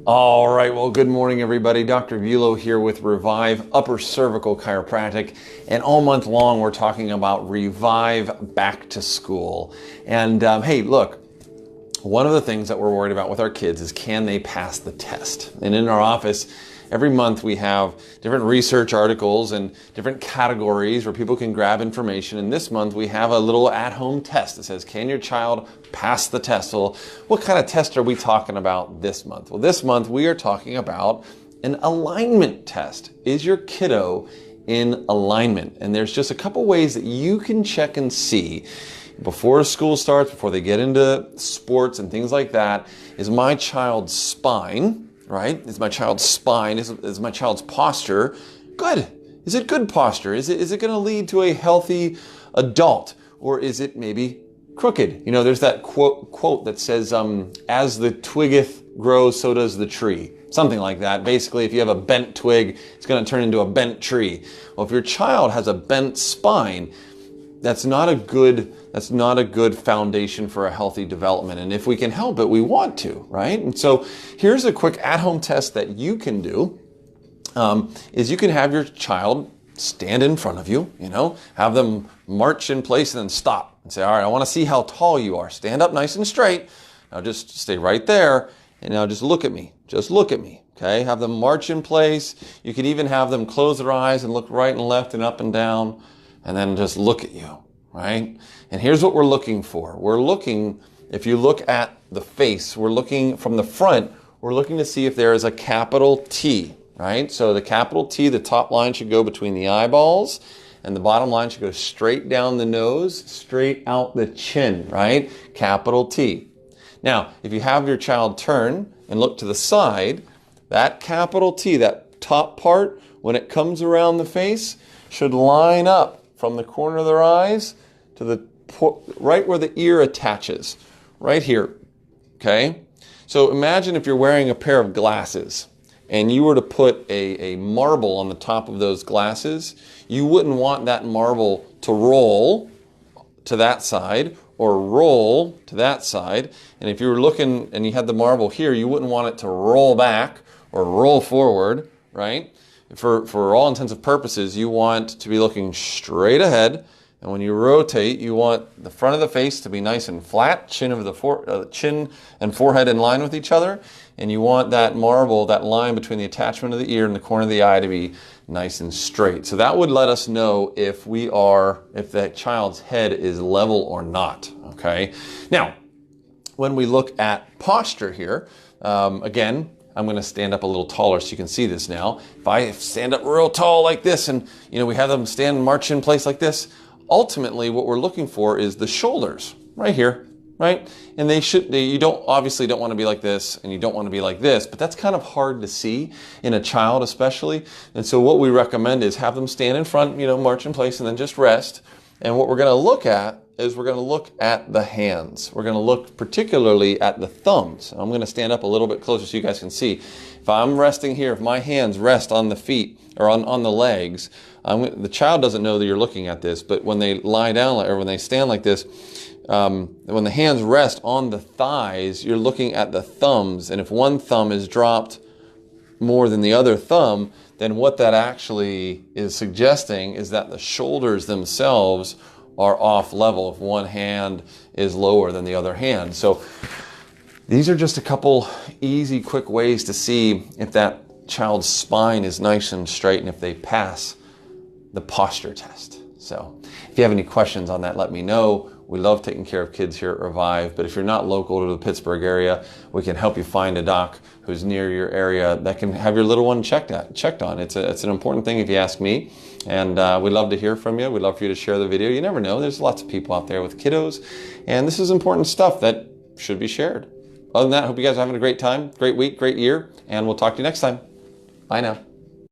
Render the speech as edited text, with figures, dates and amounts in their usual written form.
All right, well, good morning, everybody. Dr. Bulow here with Revive Upper Cervical Chiropractic. And all month long, we're talking about Revive Back to School. And hey, look, one of the things that we're worried about with our kids is can they pass the test? And in our office, every month we have different research articles and different categories where people can grab information. And this month we have a little at-home test that says, can your child pass the test? Well, what kind of test are we talking about this month? Well, this month we are talking about an alignment test. Is your kiddo in alignment? And there's just a couple ways that you can check and see before school starts, before they get into sports and things like that. Is my child's spine, right? Is my child's spine, is my child's posture good? Is it good posture? Is it going to lead to a healthy adult? Or is it maybe crooked? You know, there's that quote that says, as the twiggeth grows, so does the tree. Something like that. Basically, if you have a bent twig, it's going to turn into a bent tree. Well, if your child has a bent spine, that's not a good foundation for a healthy development. And if we can help it, we want to, right? And so here's a quick at-home test that you can do, is you can have your child stand in front of you, have them march in place and then stop and say, all right, I want to see how tall you are. Stand up nice and straight. Now just stay right there. And now just look at me. Just look at me. Okay. Have them march in place. You can even have them close their eyes and look right and left and up and down. And then just look at you, right? And here's what we're looking for. We're looking, if you look at the face, we're looking from the front, we're looking to see if there is a capital T, right? So the capital T, the top line should go between the eyeballs, and the bottom line should go straight down the nose, straight out the chin, right? Capital T. Now, if you have your child turn and look to the side, that capital T, that top part, when it comes around the face, should line up from the corner of their eyes to the right where the ear attaches, right here, okay? So imagine if you're wearing a pair of glasses and you were to put a marble on the top of those glasses, you wouldn't want that marble to roll to that side or roll to that side. And if you were looking and you had the marble here, you wouldn't want it to roll back or roll forward, right? For all intents and purposes, you want to be looking straight ahead. And when you rotate, you want the front of the face to be nice and flat, chin and forehead in line with each other. And you want that marble, that line between the attachment of the ear and the corner of the eye to be nice and straight. So that would let us know if that child's head is level or not, okay? Now, when we look at posture here, again, I'm going to stand up a little taller so you can see this now. If I stand up real tall like this and we have them stand and march in place like this, ultimately what we're looking for is the shoulders right here, right? And you obviously don't want to be like this and you don't want to be like this, but that's kind of hard to see in a child especially. And so what we recommend is have them stand in front, march in place and then just rest. And what we're going to look at is we're going to look at the hands. We're going to look particularly at the thumbs. I'm going to stand up a little bit closer so you guys can see. If I'm resting here, if my hands rest on the feet or on the legs, the child doesn't know that you're looking at this, but when they lie down or when they stand like this, when the hands rest on the thighs, you're looking at the thumbs. And if one thumb is dropped more than the other thumb, then what that actually is suggesting is that the shoulders themselves are off level if one hand is lower than the other hand. So these are just a couple easy, quick ways to see if that child's spine is nice and straight and if they pass the posture test. So if you have any questions on that, let me know. We love taking care of kids here at Revive, but if you're not local to the Pittsburgh area, we can help you find a doc who's near your area that can have your little one checked on. It's an important thing if you ask me, and we'd love to hear from you. We'd love for you to share the video. You never know, there's lots of people out there with kiddos, and this is important stuff that should be shared. Other than that, I hope you guys are having a great time, great week, great year, and we'll talk to you next time. Bye now.